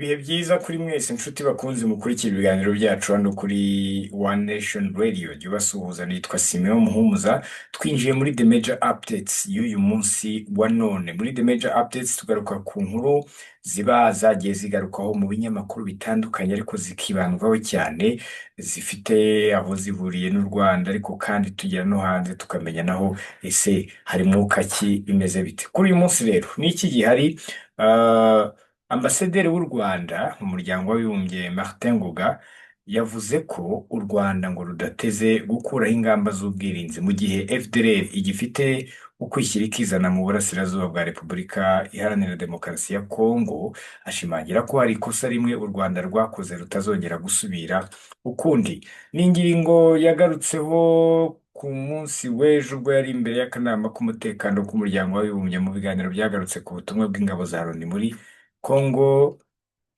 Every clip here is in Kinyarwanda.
Ibihe byiza kuri mwese inshuti bakunze mukurikira ibiganiro byacu hano kuri One Nation Radio. Jya ubasuhuza, nitwa Simeon Muhumuza. Twinjiye muri The Major Updates y'uyu munsi wa none. Muri The Major Updates tugaruka ku nkuru ziba zagiye zigarukaho mu binyamakuru bitandukanye ariko zikibandwaho cyane, zifite aho zihuriye n'u Rwanda ariko kandi tugera no hanze tukamenya naho ese hari mwuka ki bimeze bite. Kuri uyu munsi rero ni iki gihari? Ah, Ambasaderi w'u Rwanda mu muryango w'abibumbye Martin Ngoga yavuze ko u Rwanda ngo rudateze gukuraho ingamba z'ubwirinzi mu gihe FDLR igifite ukwishyira ikizana mu burasirazuba bwa Repubulika Iharanira Demokarasi ya Kongo. Ashimangira ko hari ikosa rimwe u Rwanda rwakoze rutazongera gusubira ukundi. Ni ingingo yagarutseho ku munsi w'ejo ubwo yari imbere y'akanama k'umutekano k'umuryango w'abibumbye mu biganiro byagarutse ku butumwa bw'ingabo za Loni muri Congo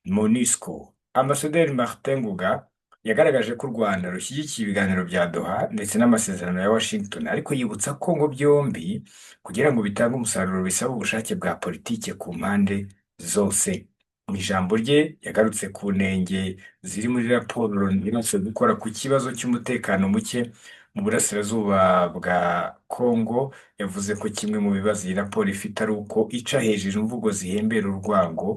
MONUSCO. Ambasaderi Martin Ngoga yagaragaje ko u Rwanda rushyigikiye ibiganiro bya Doha ndetse n'amasezerano ya Washington, ariko yibutsa ko ngo byombi kugira ngo bitange umusaruro bisaba ubushake bwa politike ku mpande zose. Mu ijambo rye yagarutse ku ntenge ziri muri raporo Loni iherutse gukora ku kibazo cy'umutekano muke mu burasirazuba bwa Congo. Yavuze ko kimwe mu bibazo iyi raporo ifite ari uko ica hejuru imvugo zihembera urwango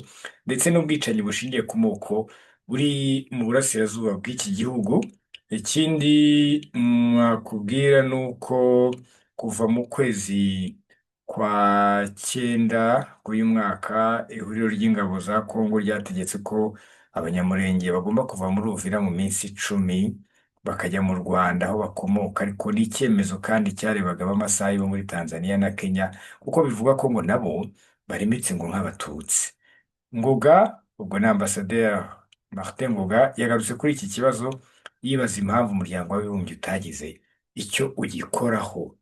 ndetse n'ubwicanyi bushingiye ku moko buri mu burasirazuba bw'iki gihugu. Ikindi mwakubwira ni uko kuva mu kwezi kwa cyenda k'uyu mwaka ihuriro ry'ingabo za Kongo ryategetse ko abanyamurenge bagomba kuva muri Uvira mu minsi 10 bakajya mu Rwanda aho bakomoka, ariko ni icyemezo kandi cyarebaga abamasayi bo muri Tanzania na Kenya kuko bivuga ko ngo nabo barimitse ngo nk'abatutsi. Ngoga, ubwo ni ambasaderi Martin Ngoga, yagarutse kuri iki kibazo yibaza impamvu umuryango w'abibumbye utagize icyo ugikoraho.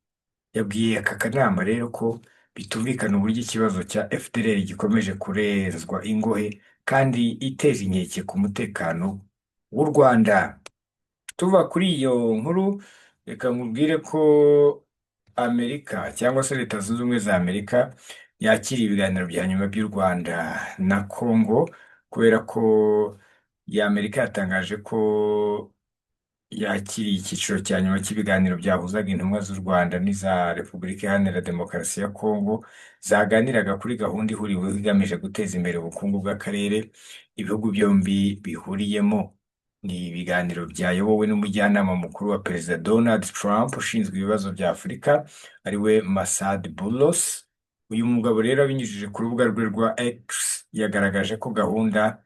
Yabwiye aka kanama rero ko bitumvikana uburyo ikibazo cya FDLR gikomeje kurenzwa ingohe kandi iteza inkeke ku mutekano w'u Rwanda. Tuva kuri iyo nkuru, reka nkubwire ko Amerika cyangwa se Leta Zunze Ubumwe za Amerika yakiriye ibiganiro bya nyuma by'u Rwanda na Congo, kubera ko Amerika yatangaje ko yakiriye icyiciro cya nyuma cy'ibiganiro byahuzaga intumwa z'u Rwanda n'iza Repubulika Iharanira Demokarasi ya Kongo, zaganiraga kuri gahunda ihuriweho igamije guteza imbere ubukungu bw'akarere ibihugu byombi bihuriyemo. Ni ibiganiro byayobowe n'umujyanama mukuru wa Perezida Donald Trump ushinzwe ibibazo bya Afurika ariwe Masad Boulos. Uyu mugabo rero abinyujije ku rubuga rwe rwa X yagaragaje ko gahunda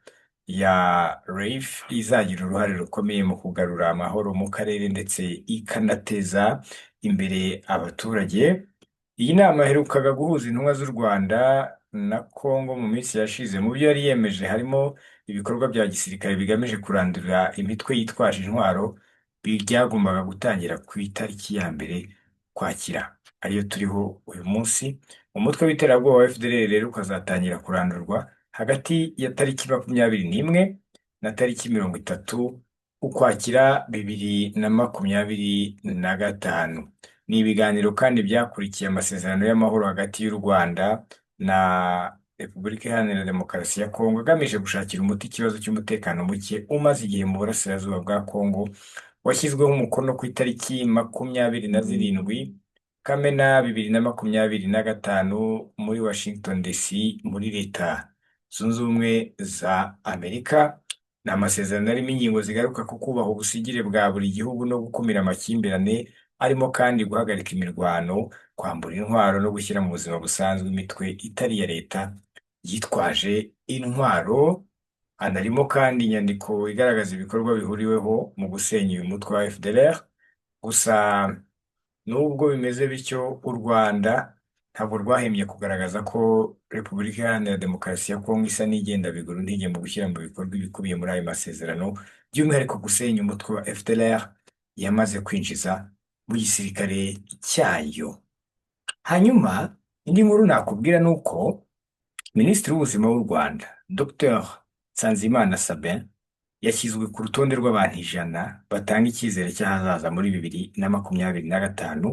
ya RAIF izagira uruhare rukomeye mu kugarura amahoro mu karere ndetse ikanateza imbere abaturage. Iyi nama yaherukaga guhuza intumwa z'u Rwanda na Congo mu minsi yashize. Mu byo yari yemeje harimo ibikorwa bya gisirikare bigamije kurandura imitwe yitwaje intwaro byagombaga gutangira ku itariki ya mbere Ukwakira ariyo turiho uyu munsi. Umutwe w'iterabwoba wa FDLR rero ukazatangira kurandurwa hagati ya tariki 21 na tariki 30 Ukwakira 2025. Ni ibiganiro kandi byakurikiye amasezerano y'amahoro hagati y'u Rwanda na Repubulika Iharanira Demokarasi ya Kongo agamije gushakira umuti ikibazo cy'umutekano muke umaze igihe mu burasirazuba bwa Kongo, washyizweho umukono ku itariki 27 Kamena 2025 muri Washington DC muri Leta Zunze Ubumwe za Amerika. Ni amasezerano arimo ingingo zigaruka ku kubaha ubusugire bwa buri gihugu no gukumira amakimbirane, arimo kandi guhagarika imirwano, kwambura intwaro no gushyira mu buzima busanzwe imitwe itari iya leta yitwaje intwaro. Anarimo kandi inyandiko igaragaza ibikorwa bihuriweho mu gusenya uyu mutwe wa FDLR. Gusa nubwo bimeze bityo, u Rwanda ntabwo rwahemye kugaragaza ko Repubulika Iharanira Demokarasi ya Kongo isa n'igenda biguru ntege mu gushyira mu bikorwa ibikubiye muri ayo masezerano, by'umwihariko gusenya umutwe wa FDLR yamaze kwinjiza mu gisirikare cyayo. Hanyuma indi nkuru nakubwira ni uko Minisitiri w'Ubuzima w'u Rwanda Dr Nsanzimana Sabin yashyizwe ku rutonde rw'abantu 100 batanga icyizere cy'ahazaza muri 2025,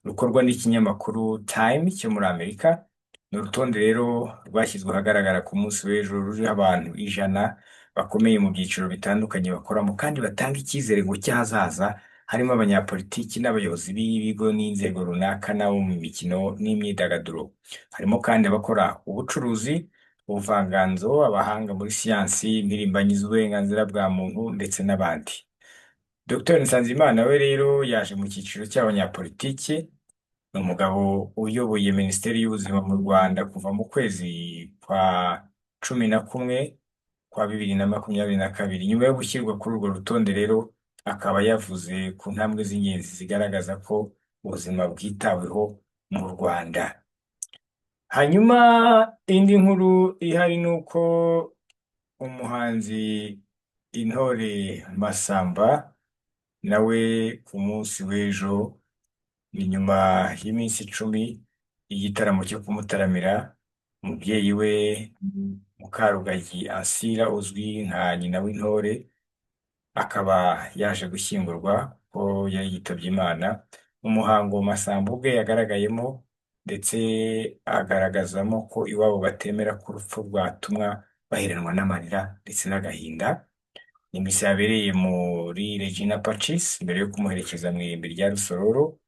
rukorwa n'ikinyamakuru Time cyo muri Amerika. ni urutonde rero rwashyizwe ahagaragara ku munsi w'ejo ruriho abantu 100 bakomeye mu byiciro bitandukanye bakoramo kandi batanga icyizere ngo cy'ahazaza, harimo abanyapolitiki n'abayobozi b'ibigo n'inzego runaka n'abo mu mikino n'imyidagaduro. Harimo kandi abakora ubucuruzi, ubuvanganzo, abahanga muri siyansi, impirimbanyi z'uburenganzira bwa muntu ndetse n'abandi. Dr Nsanzimana we rero yaje mu cyiciro cy'abanyapolitiki. Ni umugabo uyoboye Minisiteri y'Ubuzima mu Rwanda kuva mu kwezi kwa cumi na kumwe kwa 2022. Nyuma yo gushyirwa kuri urwo rutonde rero, akaba yavuze ku ntambwe z'ingenzi zigaragaza ko ubuzima bwitaweho mu Rwanda. Hanyuma indi nkuru ihari ni uko umuhanzi Intore Masamba nawe ku munsi w'ejo, ni nyuma y'iminsi 10 y'igitaramo cyo kumutaramira, umubyeyi we Mukarugagi Ansira uzwi nka nyina w'Intore akaba yaje gushyingurwa ko yari yitabye Imana. Umuhango Masamba ubwe yagaragayemo ndetse agaragazamo ko iwabo batemera ko urupfu rwatumwa baheranwa n'amarira ndetse n'agahinda. Ni misa yabereye muri Regina Pacis mbere yo kumuherekeza mu irimbi rya Rusororo.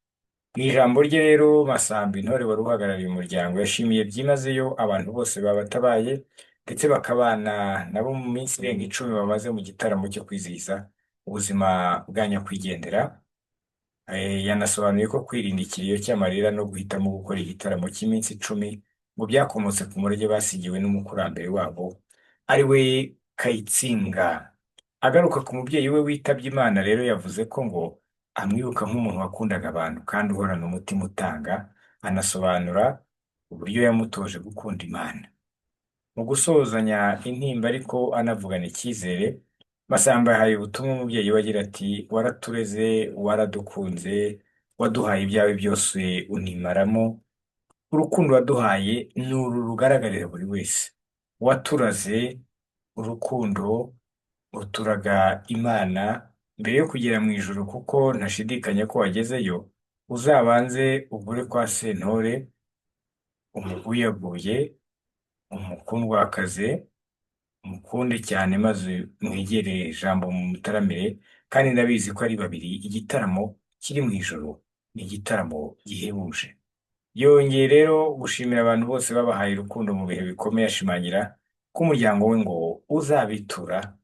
Mu ijambo rye rero, Masamba Intore wari uhagarariye umuryango yashimiye byimazeyo abantu bose babatabaye ndetse bakabana nabo mu minsi irenga 10 bamaze mu gitaramo cyo kwizihiza ubuzima bwa nyakwigendera. Yanasobanuye ko kwirinda ikiriyo cy'amarira no guhitamo gukora igitaramo cy'iminsi 10 ngo byakomotse ku murage basigiwe n'umukurambere wabo ari we Kayitsinga. Agaruka ku mubyeyi we witabye Imana rero, yavuze ko ngo amwibuka nk'umuntu wakundaga abantu kandi uhorana umutima utanga, anasobanura uburyo yamutoje gukunda Imana. Mu gusozanya intimba ariko anavugana icyizere, Masamba yahaye ubutumwa umubyeyi we agira ati: waratureze, waradukunze, waduhaye ibyawe byose unimaramo. Urukundo waduhaye ni uru rugaragarira buri wese. Waturaze urukundo, uturaga Imana mbere yo kugera mu ijuru, kuko ntashidikanya ko wagezeyo. Uzabanze ugure kwa Sentore umuguyaguye, umukundwakaze, umukunde cyane maze mwegere ijambo mu mutaramire, kandi ndabizi ko ari babiri. Igitaramo kiri mu ijoro ni igitaramo gihebuje. Yongeye rero gushimira abantu bose babahaye urukundo mu bihe bikomeye, ashimangira ko umuryango we ngo uzabitura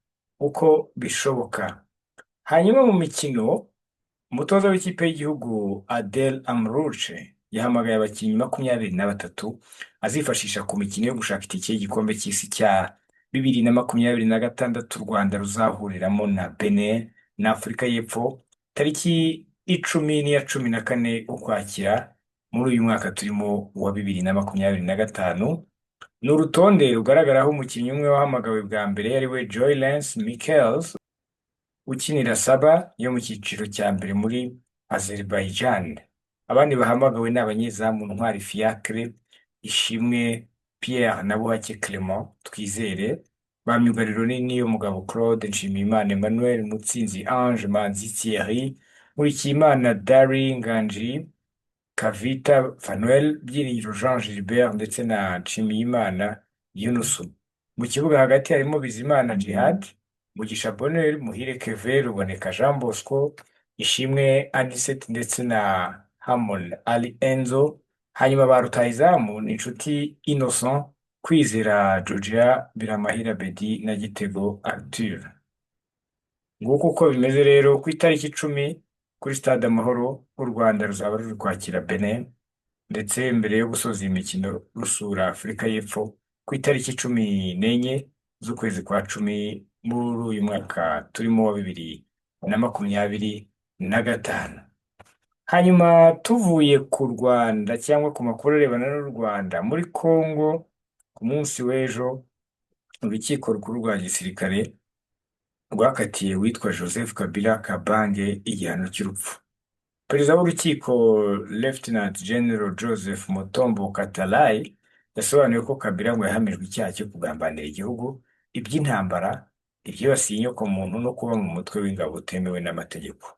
uko bishoboka. Hanyuma mu mikino, umutoza w'ikipe y'igihugu Adel Amrouche yahamagaye abakinnyi 23 azifashisha ku mikino yo gushaka itike y'igikombe cy'isi cya 2026 u Rwanda ruzahuriramo na Benin na Afurika y'Epfo tariki 10 n'iya 14 Ukwakira muri uyu mwaka turimo wa 2025. Ni urutonde rugaragaraho umukinnyi umwe wahamagawe bwa mbere ari we Joylens Michels ukinira Saba yo mu cyiciro cya mbere muri Azerbaijan. Abandi bahamagawe ni abanyezamu Ntwari Fiacre, Ishimwe Pierre na Buhake Clement Twizere, ba myugariro ni Niyomugabo Claude, Nshimiyimana Emmanuel, Mutsinzi Ange, Manzi Thierry, Nkurikiyimana Dari, Nganji Kavita Fanuel, Byiringiro Jean Gilbert ndetse na Nshimiyimana Yunusu. Mu kibuga hagati harimo Bizimana Djihad, Mugisha Bonheur, Muhire Kevin, Ruboneka Jean Bosco, Ishimwe Anicet ndetse na Hamon Ali Enzo. Hanyuma ba rutahizamu ni Inshuti Innocent, Kwizera Georgia, Biramahire Bedi na Gitego Arthur. Nguko uko bimeze rero, ku itariki 10 kuri Stade Amahoro u Rwanda ruzaba ruri kwakira Benin, ndetse mbere yo gusoza iyi mikino rusura Afurika y'Epfo ku itariki 14 z'ukwezi kwa 10 muri uyu mwaka turimo wa 2025. Hanyuma tuvuye ku Rwanda cyangwa ku makuru arebana n'u Rwanda, muri Congo ku munsi w'ejo urukiko rukuru rwa gisirikare rwakatiye witwa Joseph Kabila Kabange igihano cy'urupfu. Perezida w'urukiko Lieutenant General Joseph Mutombo Katalai yasobanuye ko Kabila ngo yahamijwe icyaha cyo kugambanira igihugu, iby'intambara, ibyibasiye inyokomuntu no kuba mu mutwe w'ingabo utemewe n'amategeko.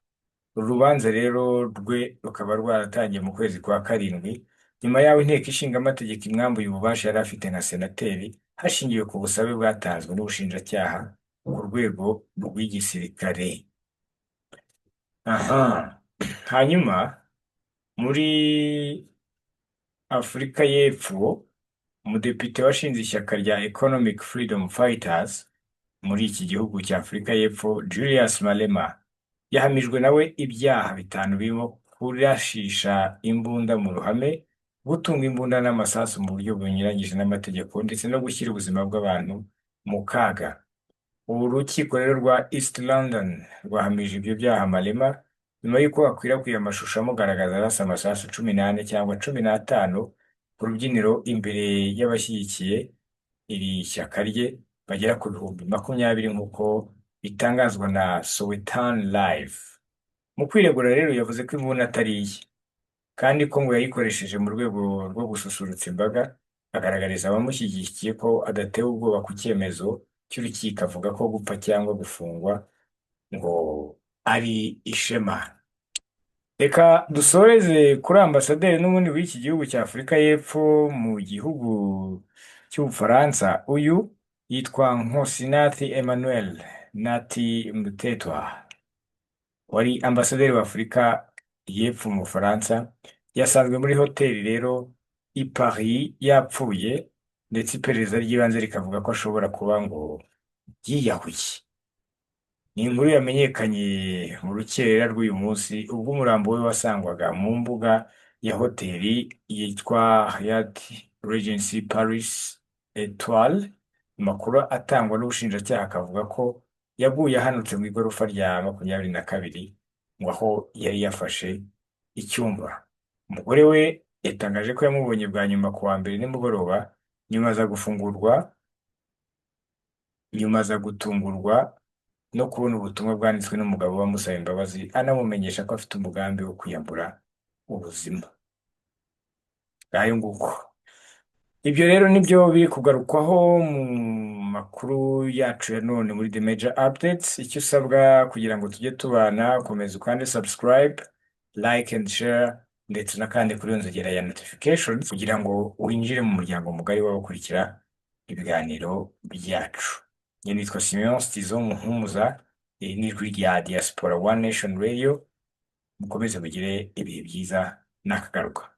Uru rubanza rero rwe rukaba rwaratangiye mu kwezi kwa 7 nyuma y'aho inteko ishinga amategeko imwambuye ububasha yari afite nka senateri hashingiwe ku busabe bwatanzwe n'ubushinjacyaha ku rwego rw'igisirikare. Aha. Hanyuma muri Afurika y'Epfo, umudepite washinze ishyaka rya Economic Freedom Fighters muri iki gihugu cya Afurika y'Epfo, Julius Malema, yahamijwe nawe ibyaha bitanu birimo kurashisha imbunda mu ruhame, gutunga imbunda n'amasasu mu buryo bunyuranyije n'amategeko, ndetse no gushyira ubuzima bw'abantu mu kaga. Uru rukiko rero rwa East London rwahamije ibyo byaha Malema nyuma y'uko hakwirakwiye amashusho amugaragaza arasa amasasu 18 cyangwa 15 ku rubyiniro imbere y'abashyigikiye iri shyaka rye bagera ku bihumbi 20 nk'uko bitangazwa na Sowetan Live. Mu kwiregura rero yavuze ko imbunda atari iye kandi ko ngo yayikoresheje mu rwego rwo gususurutsa imbaga, agaragariza abamushyigikiye ko adatewe ubwoba ku cyemezo cy'urukiko, avuga ko gupfa cyangwa gufungwa ngo ari ishema. Reka dusoreze kuri ambasaderi n'ubundi w'iki gihugu cya Afurika y'Epfo mu gihugu cy'Ubufaransa. Uyu yitwa Nkosinathi Emmanuel Nati Mutetwa, wari ambasaderi wa Afurika y'Epfo mu Bufaransa. Yasanzwe muri hoteli rero i Paris yapfuye, ndetse iperereza ry'ibanze rikavuga ko ashobora kuba ngo yiyahuye. Ni inkuru yamenyekanye mu rukerera rw'uyu munsi ubwo umurambo we wasangwaga mu mbuga ya hoteli yitwa Hyatt Regency Paris Etoile. Amakuru atangwa n'ubushinjacyaha akavuga ko yaguye ahanutse mu igorofa rya 22 ngo aho yari yafashe icyumba. Umugore we yatangaje ko yamubonye bwa nyuma ku wa mbere nimugoroba, nyuma aza gutungurwa no kubona ubutumwa bwanditswe n'umugabo wamusaba imbabazi anamumenyesha ko afite umugambi wo kwiyambura ubuzima. Ngayo nguko. Ibyo rero nibyo biri kugarukwaho mu makuru yacu ya none muri The Major Updates. Icyo usabwa kugira ngo tujye tubana, komeza ukande subscribe, like and share, ndetse nakande kuri nzogera ya notifications kugira ngo winjire mu muryango mugari w'abakurikira ibiganiro byacu. Njye nitwa Simeon Stizo Muhumuza, iri ni ijwi rya Diaspora One Nation Radio. Mukomeze mugire ibihe byiza n'akagaruka.